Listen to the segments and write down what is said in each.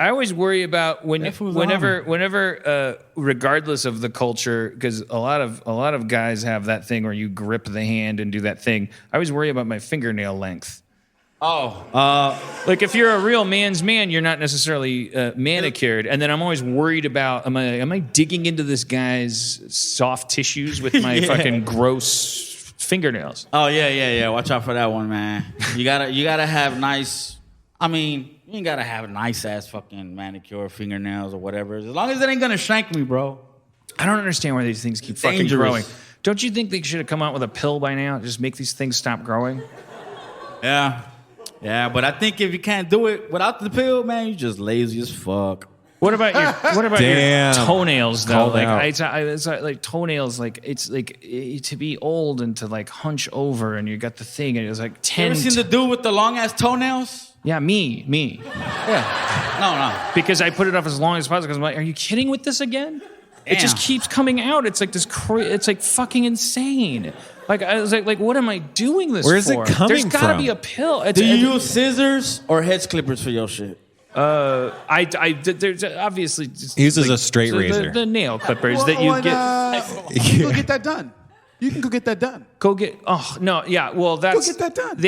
I always worry about whenever, regardless of the culture, because a lot of guys have that thing where you grip the hand and do that thing. I always worry about my fingernail length. Like if you're a real man's man, you're not necessarily manicured, and then I'm always worried about am I digging into this guy's soft tissues with my fucking gross fingernails? Oh yeah. Watch out for that one, man. You gotta have nice. I mean, you ain't gotta have nice ass fucking manicure fingernails or whatever. As long as it ain't gonna shank me, bro. I don't understand why these things keep fucking growing. Don't you think they should have come out with a pill by now? Just make these things stop growing? Yeah, but I think if you can't do it without the pill, man, you just lazy as fuck. What about your toenails though? Called It's like toenails. Like it's like to be old and to like hunch over, and you got the thing, and it was like 10. You ever seen the dude with the long ass toenails? Yeah, me. Yeah. No. Because I put it off as long as possible. Because I'm like, are you kidding with this again? Damn. It just keeps coming out. It's like this. It's like fucking insane. Like I was like, what am I doing this for? Where's it coming There's gotta from? be a pill. Do you use scissors or hedge clippers for your shit? There's obviously he uses a straight razor. The nail clippers that you get. You go get that done. You can go get that done. Go get. Oh no, yeah. Well, that's. Go get that done.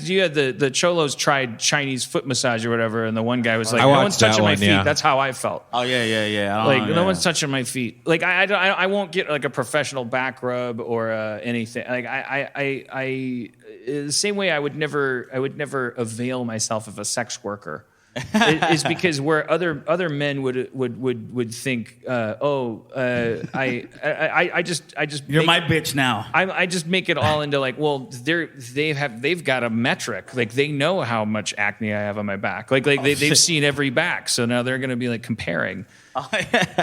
You had the Cholos tried Chinese foot massage or whatever, and the one guy was like, "No one's touching my feet." Yeah. That's how I felt. Oh yeah. Like no one's touching my feet. Like I won't get like a professional back rub or anything. Like I the same way I would never avail myself of a sex worker. Is because where other men would think, I just you're my bitch now. I just make it all into like, well, they've got a metric, like they know how much acne I have on my back, like they've seen every back, so now they're gonna be like comparing.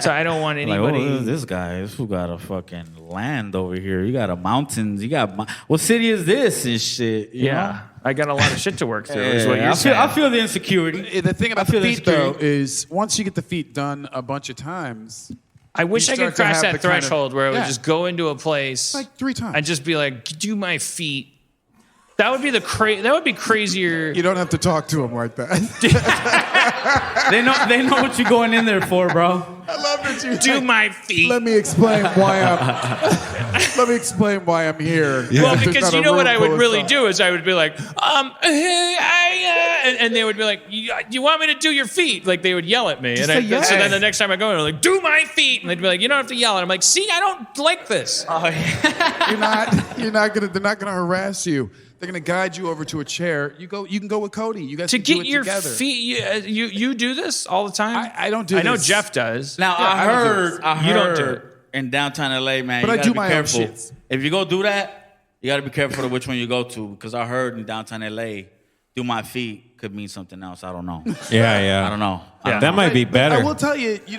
So I don't want anybody. Like, this guy who got a fucking land over here. You got a mountains. You got what city is this and shit? You know? I got a lot of shit to work through. Is what you're saying. I feel the insecurity. The thing about the feet, though, is once you get the feet done a bunch of times, I wish I could cross that threshold where I would just go into a place like 3 times and just be like, do my feet. That would be that would be crazier. You don't have to talk to them like that. They know what you're going in there for, bro. I love that you do my feet. Let me explain why I'm here. Yeah. Well, because you know what I would really do is I would be like, and they would be like, you want me to do your feet? Like they would yell at me, so then the next time I go, they're like, do my feet, and they'd be like, you don't have to yell. And I'm like, see, I don't like this. Oh, yeah. They're not gonna harass you. They're gonna guide you over to a chair. You can go with Cody. You guys to can do get it your together. feet. You do this all the time. I don't do this. I know Jeff does. Now I heard you don't do it in downtown LA, man. But you I gotta do be my careful. own shits. If you go do that, you gotta be careful of which one you go to, because I heard in downtown LA, do my feet could mean something else. I don't know. Yeah. I don't know. That might be better. I will tell you, you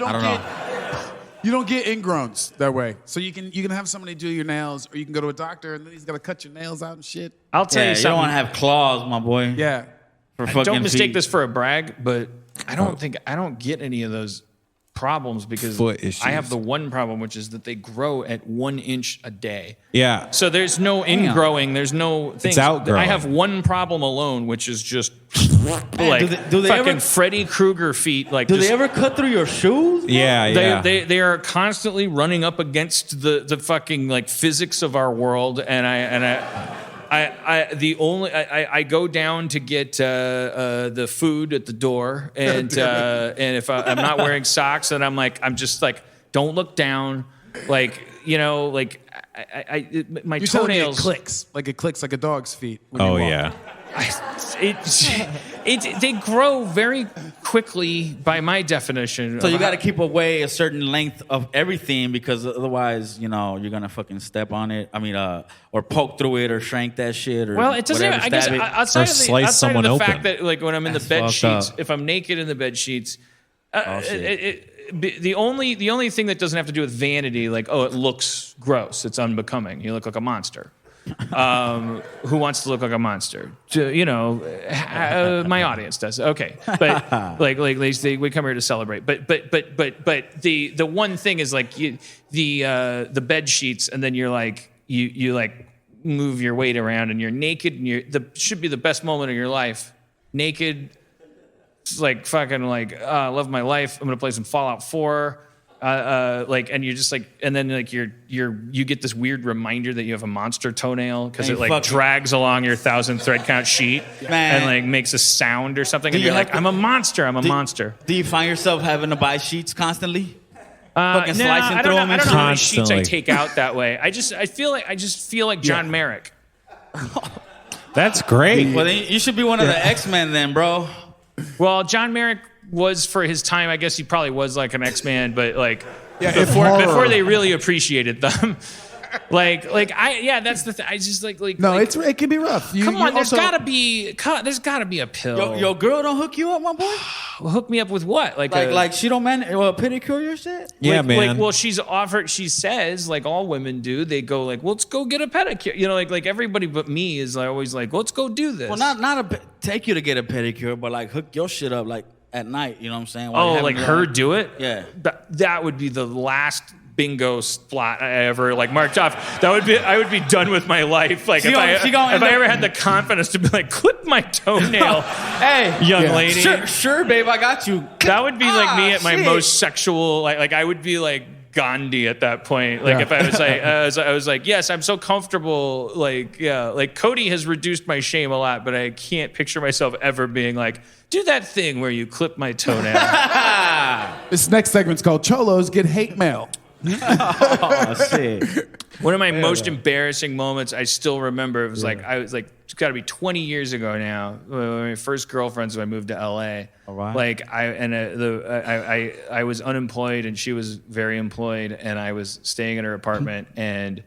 don't get ingrowns that way. So you can have somebody do your nails, or you can go to a doctor and then he's gonna cut your nails out and shit. I'll tell you something. You don't want to have claws, my boy. Yeah. Don't mistake this for a brag, but I don't get any of those problems because foot issues. I have the one problem, which is that they grow at 1 inch a day. Yeah. So there's no ingrowing. There's no things. It's outgrowing. I have one problem alone, which is just like do they fucking ever, Freddy Krueger feet. Like, do they ever cut through your shoes? Yeah. They are constantly running up against the fucking like physics of our world, and I go down to get the food at the door, and if I'm not wearing socks, then I'm just like, don't look down, like my You're toenails clicks like a dog's feet. Oh yeah. They grow very quickly by my definition. So you got to keep away a certain length of everything, because otherwise, you're gonna fucking step on it. I mean, or poke through it, or shrink that shit, or well, it doesn't. I guess outside of the fact that like when I'm in the bed sheets, if I'm naked in the bed sheets, the only thing that doesn't have to do with vanity, like it looks gross, it's unbecoming, you look like a monster. Who wants to look like a monster? My audience does. Okay, but like we come here to celebrate. But the one thing is like the bed sheets, and then you're like you like move your weight around, and you're naked, and should be the best moment of your life, naked, like fucking like love my life. I'm gonna play some Fallout 4. Like, and you're just like, and then like you get this weird reminder that you have a monster toenail because it like drags along your 1,000 thread count sheet and like makes a sound or something, and you're like, I'm a monster. I'm a monster. Do you find yourself having to buy sheets constantly? No, I don't know how many sheets I Constantly. take out that way. I just feel like John Merrick. That's great. Well, then you should be one of the X-Men then, bro. Well, John Merrick was for his time. I guess he probably was like an X-Man, but like horror. before they really appreciated them. That's the thing. I just like No, like, it can be rough. come on, there's gotta be a pill. Your girl don't hook you up, my boy? Hook me up with what? Like she don't pedicure your shit? Yeah, man. Well, she's offered. She says, like all women do, they go like, well, let's go get a pedicure. You know, like everybody but me is always like, let's go do this. Well, not take you to get a pedicure, but like hook your shit up like at night. You know what I'm saying? Like her do it? Yeah. That would be the last bingo spot I ever like marked off. I would be done with my life. Like if I ever had the confidence to be like, clip my toenail, hey, young lady. Sure, babe, I got you. That would be like me at my most sexual. Like I would be like Gandhi at that point. Like if I was like, I was like, yes, I'm so comfortable. Like Cody has reduced my shame a lot, but I can't picture myself ever being like, do that thing where you clip my toenail. This next segment's called Cholos Get Hate Mail. Oh, shit. One of my most embarrassing moments, I still remember. It was it's got to be 20 years ago now. One of my first girlfriends when I moved to LA. All right. Like I was unemployed and she was very employed, and I was staying in her apartment, and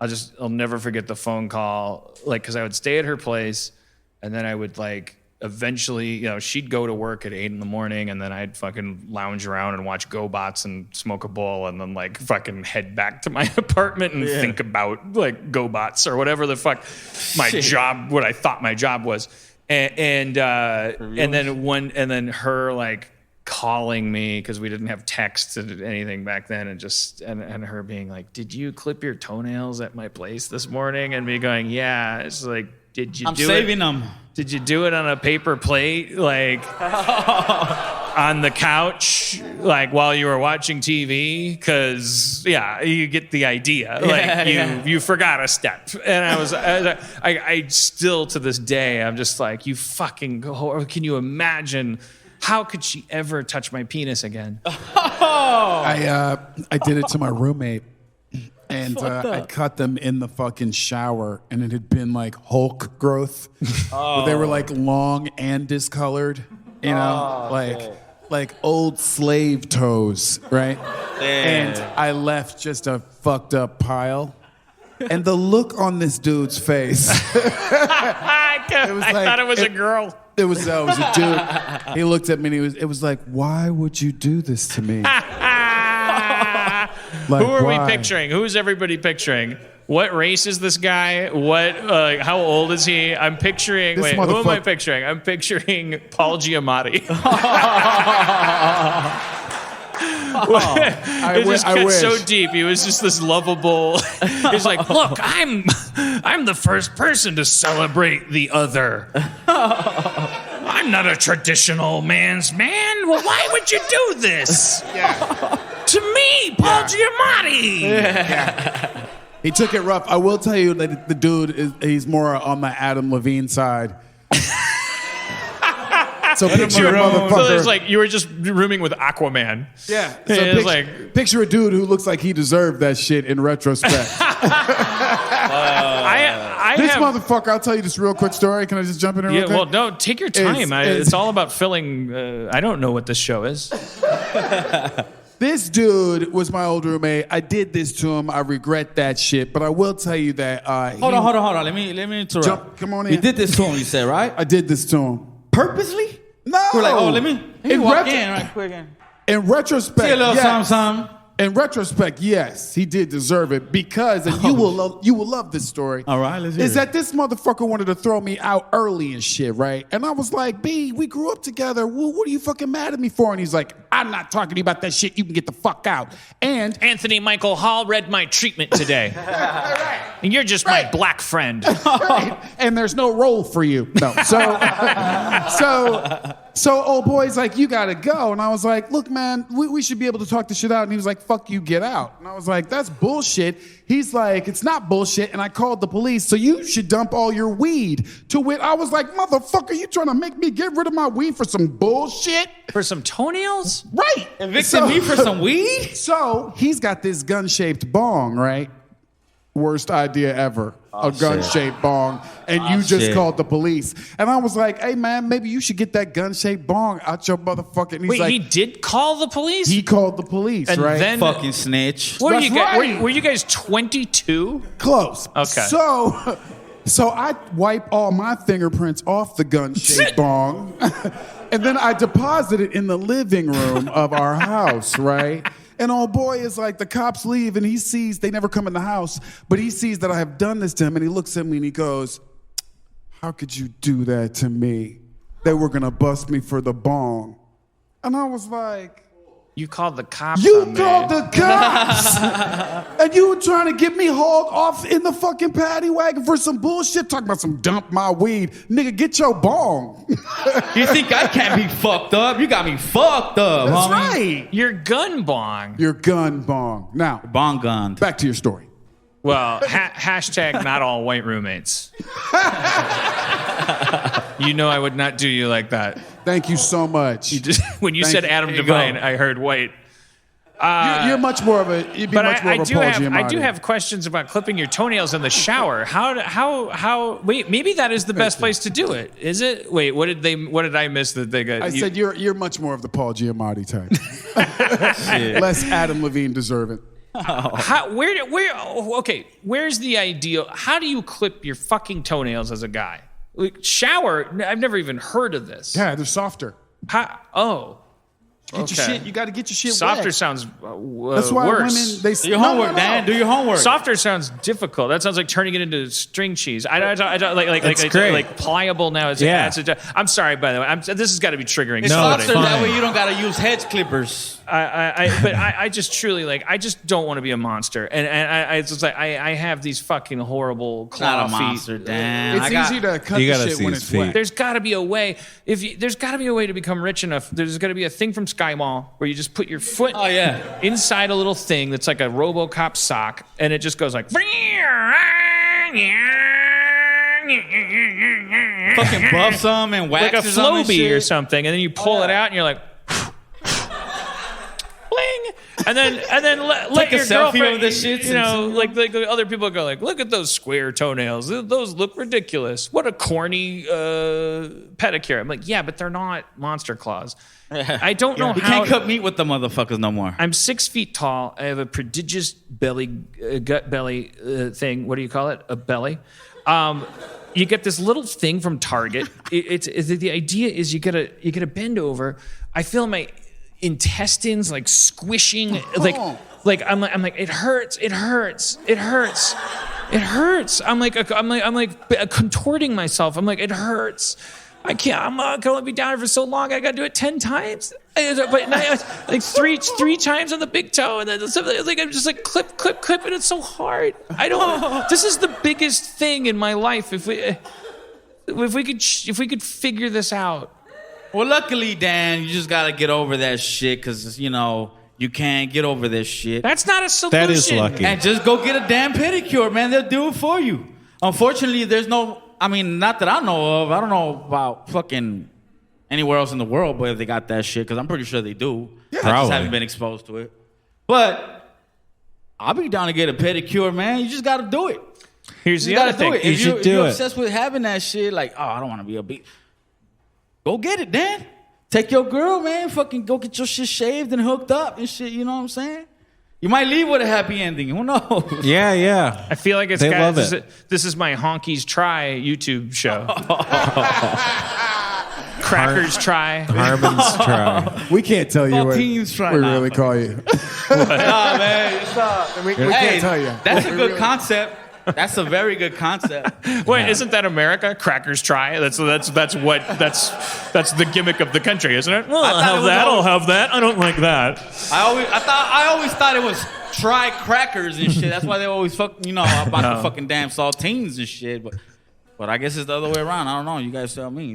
I'll never forget the phone call. Like, because I would stay at her place, and then I would like. Eventually, she'd go to work at 8 a.m, and then I'd fucking lounge around and watch GoBots and smoke a bowl, and then like fucking head back to my apartment and think about like GoBots or whatever the fuck what I thought my job was, and then her like calling me because we didn't have text or anything back then, and her being like, "Did you clip your toenails at my place this morning?" And me going, "Yeah." It's like, "Did you I'm do it? saving them. Did you do it on a paper plate, like on the couch, like while you were watching TV? Because you get the idea. Like you forgot a step." And I still to this day, I'm just like, you fucking whore. Can you imagine? How could she ever touch my penis again? I did it to my roommate. And I cut them in the fucking shower, and it had been like Hulk growth. They were like long and discolored, like old slave toes, right? And I left just a fucked up pile. And the look on this dude's face. I thought it was a girl. It was a dude. He looked at me and it was like, why would you do this to me? Like, who are we picturing? Who's everybody picturing? What race is this guy? How old is he? I'm picturing. Who am I picturing? I'm picturing Paul Giamatti. It just gets so deep. He was just this lovable. He's like, look, I'm the first person to celebrate the other. I'm not a traditional man's man. Well, why would you do this? To me, Paul Giamatti. Yeah. He took it rough. I will tell you that the dude he's more on the Adam Levine side. So picture a motherfucker. So it's like you were just rooming with Aquaman. Yeah. So picture a dude who looks like he deserved that shit in retrospect. This motherfucker, I'll tell you this real quick story. Can I just jump in here real quick? Well, no, take your time. It's all about filling. I don't know what this show is. This dude was my old roommate. I did this to him. I regret that shit. But I will tell you that. Hold on. Let me interrupt. Come on in. You did this to him, you said, right? I did this to him. Purposely? No. We're like, let me walk in right quick. In retrospect, see a little something. In retrospect, yes, he did deserve it because, and you will love this story. All right, let's hear it. Is that this motherfucker wanted to throw me out early and shit, right? And I was like, B, we grew up together. Well, what are you fucking mad at me for? And he's like, I'm not talking to you about that shit. You can get the fuck out. And Anthony Michael Hall read my treatment today. And you're just my black friend. Right. And there's no role for you. No. So old boy's like, you gotta go. And I was like, look, man, we should be able to talk this shit out. And he was like, fuck you, get out. And I was like, that's bullshit. He's like, it's not bullshit. And I called the police, so you should dump all your weed. To which I was like, motherfucker, you trying to make me get rid of my weed for some bullshit? For some toenails? Right. Evicted me for some weed? So he's got this gun-shaped bong, right? Worst idea ever. A gun-shaped bong. And you just called the police. And I was like, hey, man, maybe you should get that gun-shaped bong out your motherfucking... And he's Wait, like, he did call the police? He called the police, and right? Then, fucking snitch. What That's you guys, right. were you guys 22? Close. Okay. So I wipe all my fingerprints off the gun-shaped bong. And then I deposit it in the living room of our house, right? And old boy is like, the cops leave and he sees, they never come in the house, but he sees that I have done this to him and he looks at me and he goes, how could you do that to me? They were gonna bust me for the bong. And I was like, You called the cops you on me. called the cops! And you were trying to get me hauled off in the fucking paddy wagon for some bullshit, talking about some dump my weed. Nigga, get your bong. You think I can't be fucked up? You got me fucked up, That's homie. right. Your gun bong. Your gun bong. Now, Bong gun. back to your story. Well, hashtag not all white roommates. You know I would not do you like that. Thank you so much. When you Thank said you. Adam There you Devine, go. I heard white. You're much more of a. You'd be But much more I of a do Paul have Giamatti. questions about clipping your toenails in the shower. How? Wait, maybe that is the best place to do it. Is it? Wait, what did I miss that they got? I said you're much more of the Paul Giamatti type. Less Adam Levine deserving. Where's the ideal? How do you clip your fucking toenails as a guy? Like, shower? I've never even heard of this. Yeah, they're softer. Get your shit. You got to get your shit Softer wet. sounds That's why worse. women they Do your homework, Dan. Do your homework. Softer sounds difficult. That sounds like turning it into string cheese. I don't great. like pliable now. I'm sorry, by the way. This has got to be triggering. It's somebody. softer, that fine. way you don't gotta use hedge clippers. I just truly I just don't want to be a monster, and it's just like I have these fucking horrible claw Not a feet. monster, Dan. It's easy to cut You the gotta shit see when his it's feet. wet. There's got to be a way. There's got to be a way to become rich enough. There's got to be a thing from Sky Mall where you just put your foot Oh, yeah. inside a little thing that's like a RoboCop sock, and it just goes like Fucking buff some and wax like a some and Flowbee shit. or something, and then you pull it out, and you're like, bling, and then let Take a your selfie girlfriend, of this shit you know, like other people go like, look at those square toenails, those look ridiculous. What a corny pedicure. I'm like, yeah, but they're not monster claws. I don't know You how. can't cut meat with the motherfuckers no more. I'm 6 feet tall. I have a prodigious gut belly thing. What do you call it? A belly. You get this little thing from Target. The idea is you gotta bend over. I feel my intestines like squishing, like I'm like it hurts. I'm like contorting myself. I'm like, it hurts. I can't. I'm not gonna be down here for so long. I gotta do it 10 times. But like three times on the big toe, and then like I'm just like clip, and it's so hard. I don't. This is the biggest thing in my life. If we could figure this out. Well, luckily, Dan, you just gotta get over that shit, because you know you can't get over this shit. That's not a solution. That is lucky. And just go get a damn pedicure, man. They'll do it for you. Unfortunately, there's no. I mean, not that I know of. I don't know about fucking anywhere else in the world, but if they got that shit, because I'm pretty sure they do. I just Probably. haven't been exposed to it. But I'll be down to get a pedicure, man. You just got to do it. Here's the You other got to do thing. it. You If should if do you're it. obsessed with having that shit, like, oh, I don't want to be a beat. Go get it, Dan. Take your girl, man. Fucking go get your shit shaved and hooked up and shit. You know what I'm saying? You might leave with a happy ending. Who knows? Yeah. I feel like it's They love this, it. this is my Honkies Try YouTube show. Crackers Try. Harmon's try. We can't tell you what we Saltines try- really call you. Nah, man. It's We Hey, can't tell you. that's a good concept. That's a very good concept. Wait, isn't that America? Crackers Try. That's the gimmick of the country, isn't it? Well, thought it was I'll have that. I don't like that. I always thought it was tried crackers and shit. That's why they always about the fucking damn saltines and shit. But I guess it's the other way around. I don't know. You guys tell me.